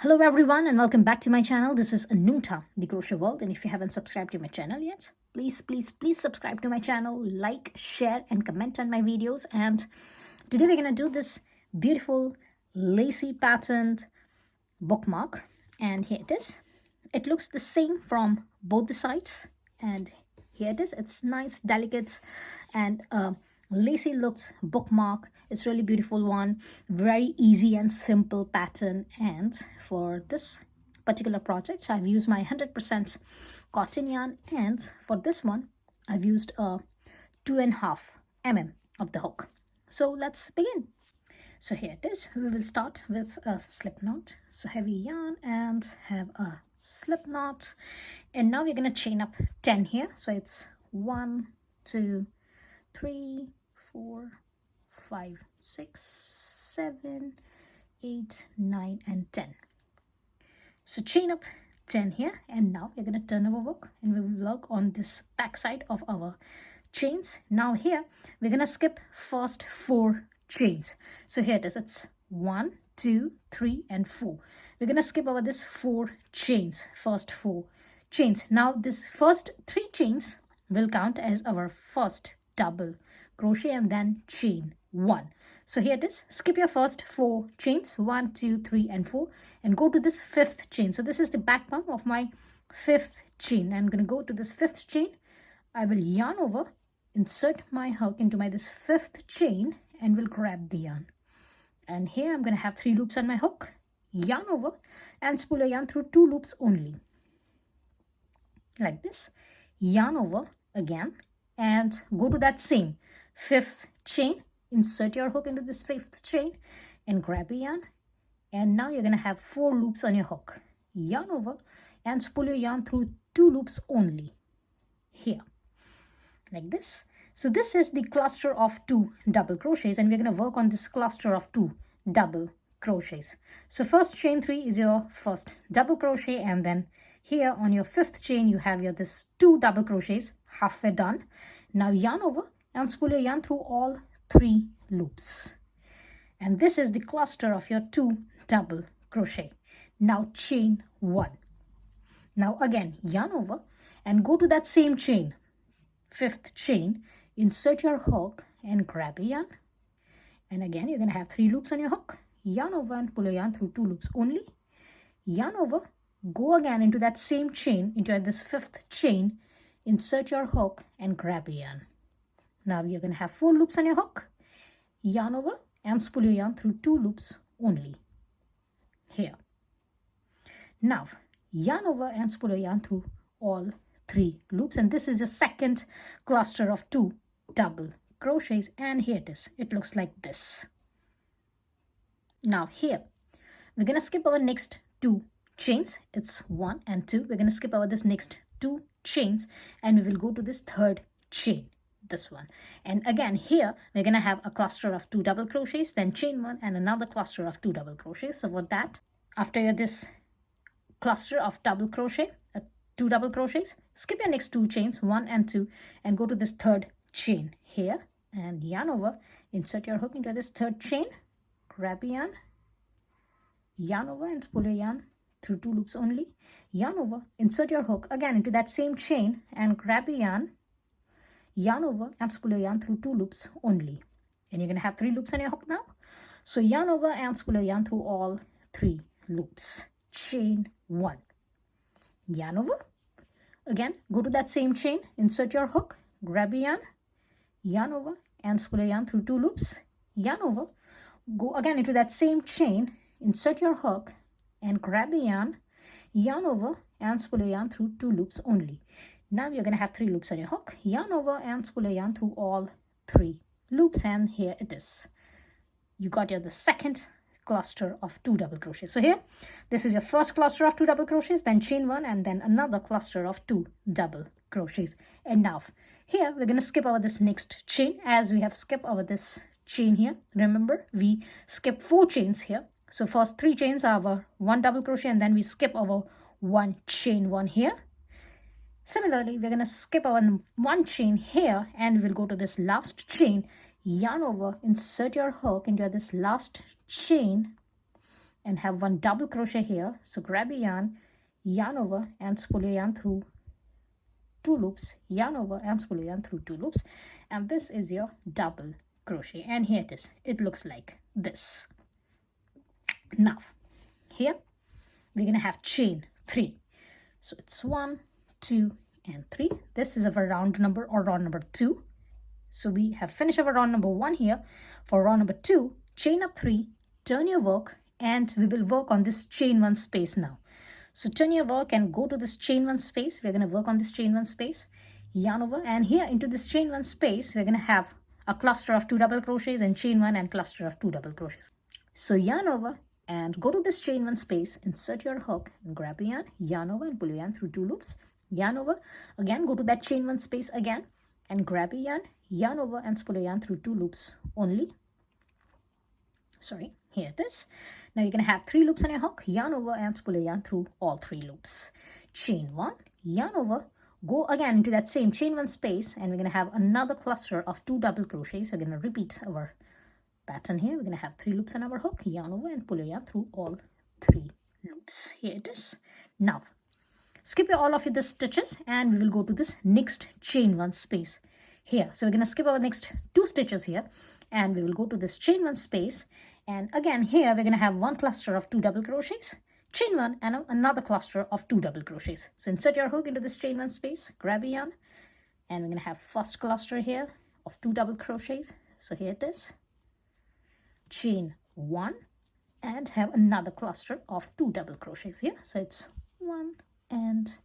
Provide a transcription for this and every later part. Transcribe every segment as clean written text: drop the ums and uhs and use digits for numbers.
Hello everyone and welcome back to my channel. This is Anuta, the Crochet World, and if you haven't subscribed to my channel yet, please subscribe to my channel, like, share and comment on my videos. And today we're going to do this beautiful lacy patterned bookmark, and here it is. It looks the same from both the sides, and here it is. It's nice, delicate and lacy looked bookmark. It's really beautiful one, very easy and simple pattern. And for this particular project I've used my 100% cotton yarn, and for this one I've used a 2.5 mm of the hook. So let's begin. So here it is. We will start with a slip knot. So heavy yarn and have a slip knot, and now we're going to chain up 10 here. So it's 1 2 3 4 5 6 7 8 9 and 10. So chain up 10 here, and now we're going to turn our work and we will work on this back side of our chains. Now here we're going to skip first 4 chains. So here it is. It's 1 2 3 and 4. We're going to skip over this 4 chains, first 4 chains. Now this first 3 chains will count as our first double crochet and then chain 1. So here it is. Skip your first 4 chains, 1 2 3 and 4, and go to this 5th chain. So this is the back bump of my 5th chain. I'm going to go to this 5th chain. I will yarn over, insert my hook into my this 5th chain, and will grab the yarn. And here I'm going to have 3 loops on my hook, yarn over and spool a yarn through 2 loops only, like this. Yarn over again and go to that same 5th chain, insert your hook into this 5th chain and grab a yarn. And now you're going to have 4 loops on your hook, yarn over and spool your yarn through 2 loops only, here, like this. So this is the cluster of 2 double crochets, and we're going to work on this cluster of 2 double crochets. So first chain 3 is your first double crochet, and then here on your 5th chain you have your this 2 double crochets, halfway done. Now yarn over and spool your yarn through all 3 loops, and this is the cluster of your 2 double crochet. Now chain 1. Now again yarn over and go to that same chain, 5th chain, insert your hook and grab a yarn. And again you're going to have 3 loops on your hook, yarn over and pull your yarn through 2 loops only. Yarn over, go again into that same chain, into this 5th chain, insert your hook and grab a yarn. Now you're going to have 4 loops on your hook, yarn over and spool your yarn through 2 loops only, here. Now yarn over and spool your yarn through all 3 loops, and this is your second cluster of 2 double crochets, and here it is. It looks like this. Now here we're going to skip our next 2 chains. It's 1 and 2. We're going to skip over this next 2 chains and we will go to this 3rd chain, this one. And again here we're going to have a cluster of 2 double crochets, then chain 1 and another cluster of 2 double crochets. So for that, after this cluster of double crochet, 2 double crochets, skip your next 2 chains, 1 and 2, and go to this 3rd chain here and yarn over, insert your hook into this 3rd chain, grab a yarn, yarn over and pull your yarn through 2 loops only, yarn over, insert your hook again into that same chain and grab a yarn, yarn over and spool your yarn through 2 loops only. And you're going to have 3 loops on your hook now. So yarn over and spool your yarn through all 3 loops, chain 1, yarn over, again go to that same chain, insert your hook, grab a yarn over and spool your yarn through 2 loops, yarn over, go again into that same chain, insert your hook and grab a yarn over and spool your yarn through 2 loops only. Now you're going to have 3 loops on your hook, yarn over and spool your yarn through all 3 loops, and here it is. You got the second cluster of 2 double crochets. So here this is your first cluster of 2 double crochets, then chain 1 and then another cluster of 2 double crochets. And now here we're going to skip over this next chain, as we have skipped over this chain here. Remember, we skip 4 chains here. So first 3 chains are our 1 double crochet, and then we skip over 1 chain 1 here. Similarly, we're going to skip over 1 chain here and we'll go to this last chain, yarn over, insert your hook into this last chain and have one double crochet here. So grab your yarn over and spool your yarn through 2 loops, yarn over and spool your yarn through 2 loops, and this is your double crochet. And here it is. It looks like this. Now here we're gonna have chain 3. So it's 1, 2, and 3. This is our round number, or round number 2. So we have finished our round number 1 here. For round number 2, chain up 3, turn your work, and we will work on this chain 1 space now. So turn your work and go to this chain 1 space. We're going to work on this chain 1 space, yarn over, and here into this chain 1 space we're going to have a cluster of 2 double crochets, and chain 1 and cluster of 2 double crochets. So yarn over and go to this chain 1 space, insert your hook and grab your yarn over and pull your yarn through 2 loops, yarn over, again go to that chain 1 space again and grab your yarn over and spool your yarn through 2 loops only. Sorry, here it is. Now you're going to have 3 loops on your hook, yarn over and spool your yarn through all 3 loops. Chain 1, yarn over, go again into that same chain 1 space, and we're going to have another cluster of 2 double crochets. We're going to repeat our pattern here. We're going to have 3 loops on our hook, yarn over and pull your yarn through all 3 loops. Here it is. Now skip all of the stitches and we will go to this next chain 1 space here. So we're going to skip our next 2 stitches here and we will go to this chain 1 space, and again here we're going to have one cluster of 2 double crochets, chain 1, and another cluster of 2 double crochets. So insert your hook into this chain 1 space, grab your yarn, and we're going to have first cluster here of 2 double crochets. So here it is, chain 1, and have another cluster of 2 double crochets here. So it's 1 and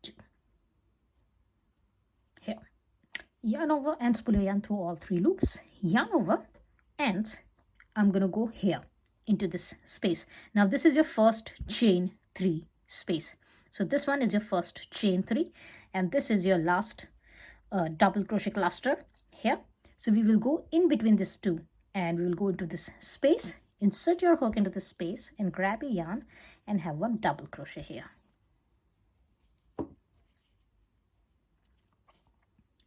2. Here, yarn over and spool your yarn through all 3 loops, yarn over, and I'm going to go here into this space. Now this is your first chain 3 space. So this one is your first chain 3 and this is your last double crochet cluster here. So we will go in between these 2 and we will go into this space, insert your hook into the space and grab a yarn and have one double crochet here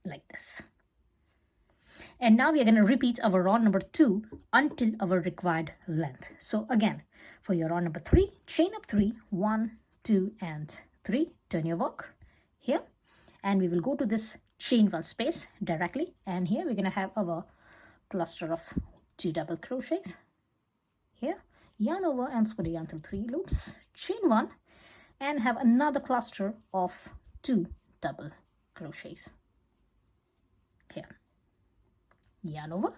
like this. And now we are going to repeat our round number 2 until our required length. So again, for your round number 3, chain up 3, 1, 2, and 3, turn your work here, and we will go to this chain 1 space directly, and here we're going to have our cluster of 2 double crochets here, yarn over and spool your yarn through 3 loops, chain 1, and have another cluster of 2 double crochets here, yarn over,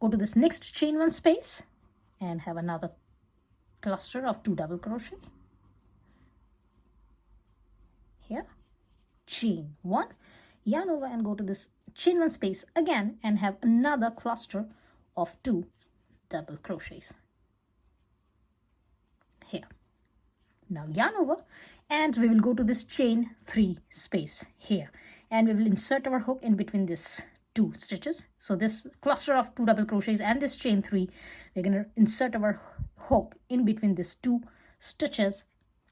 go to this next chain 1 space and have another cluster of 2 double crochet here, chain 1, yarn over and go to this chain 1 space again and have another cluster of 2 double crochets here. Now yarn over and we will go to this chain 3 space here, and we will insert our hook in between this 2 stitches. So this cluster of 2 double crochets and this chain 3, we're going to insert our hook in between these 2 stitches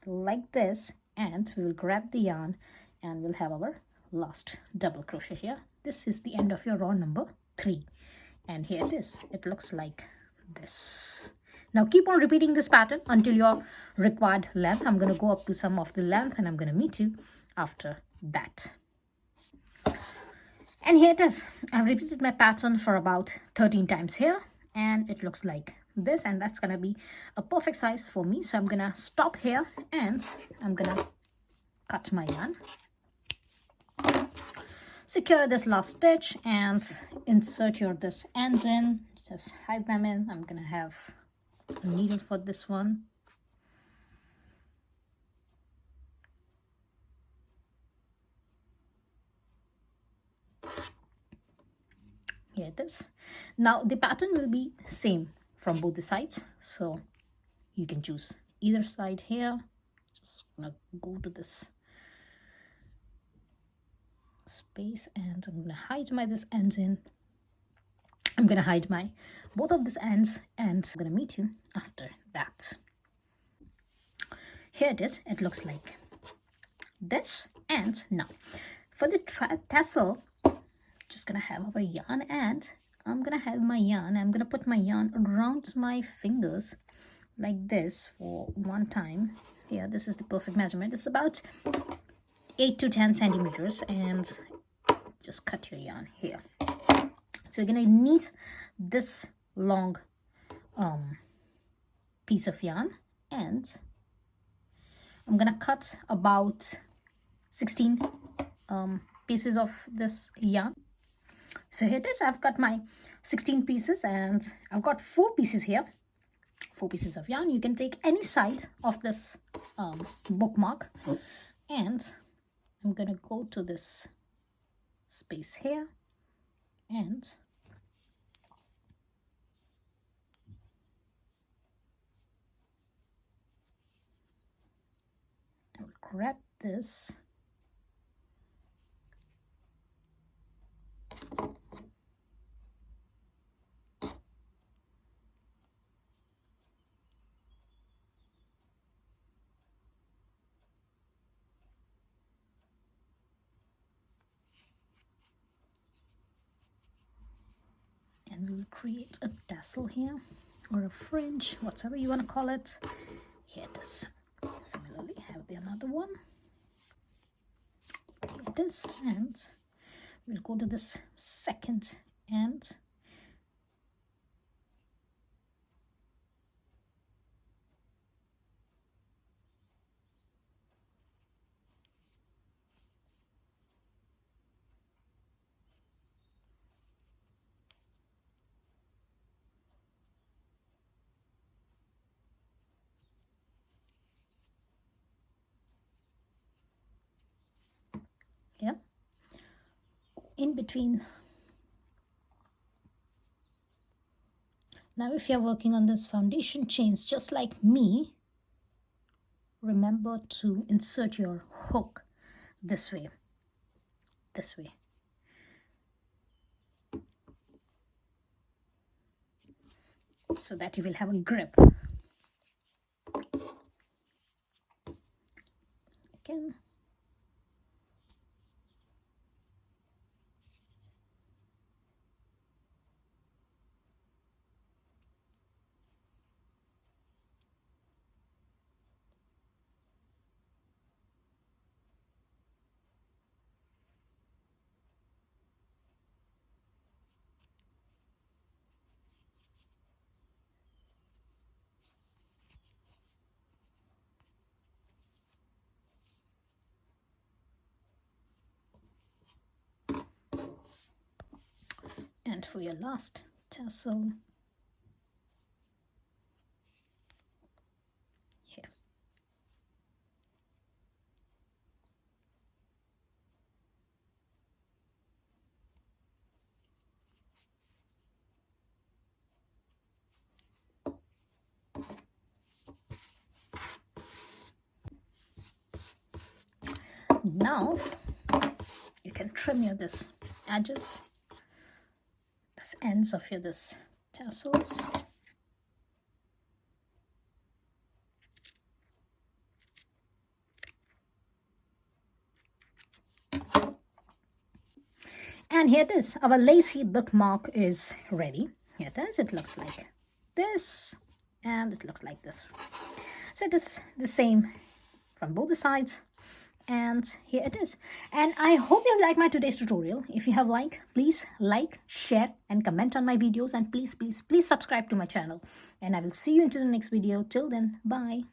like this, and we will grab the yarn and we'll have our last double crochet here. This is the end of your round number 3, and here it is. It looks like this. Now keep on repeating this pattern until your required length. I'm going to go up to some of the length and I'm going to meet you after that. And here it is. I've repeated my pattern for about 13 times here, and it looks like this, and that's going to be a perfect size for me. So I'm going to stop here and I'm going to cut my yarn, secure this last stitch and insert this ends in, just hide them in. I'm going to have a needle for this one. Here it is. Now the pattern will be same from both the sides, so you can choose either side here. Just gonna go to this space and I'm gonna hide this ends in. I'm gonna hide both of these ends and I'm gonna meet you after that. Here it is. It looks like this. And now for the tassel, just gonna have our yarn and I'm gonna have my yarn. I'm gonna put my yarn around my fingers like this for one time. Here, this is the perfect measurement. It's about 8 to 10 centimeters, and just cut your yarn here. So you're gonna need this long piece of yarn, and I'm gonna cut about 16 pieces of this yarn. So here it is. I've cut my 16 pieces, and I've got 4 pieces here, 4 pieces of yarn. You can take any side of this bookmark, and I'm gonna go to this space here, and I'll grab this and we'll create a tassel here, or a fringe, whatever you want to call it. Here it is. Similarly, have the another one. Here it is, and we'll go to this second end. Yeah, in between. Now if you're working on this foundation chains just like me, remember to insert your hook this way, so that you will have a grip. Again. And for your last tassel, here. Now you can trim your this edges, this ends of your this tassels. And here it is. Our Lacy bookmark is ready. Here it is. It looks like this, and it looks like this. So it is the same from both the sides. And here it is. And I hope you have liked my today's tutorial. If you have liked, please like, share, and comment on my videos. And please subscribe to my channel. And I will see you into the next video. Till then, bye.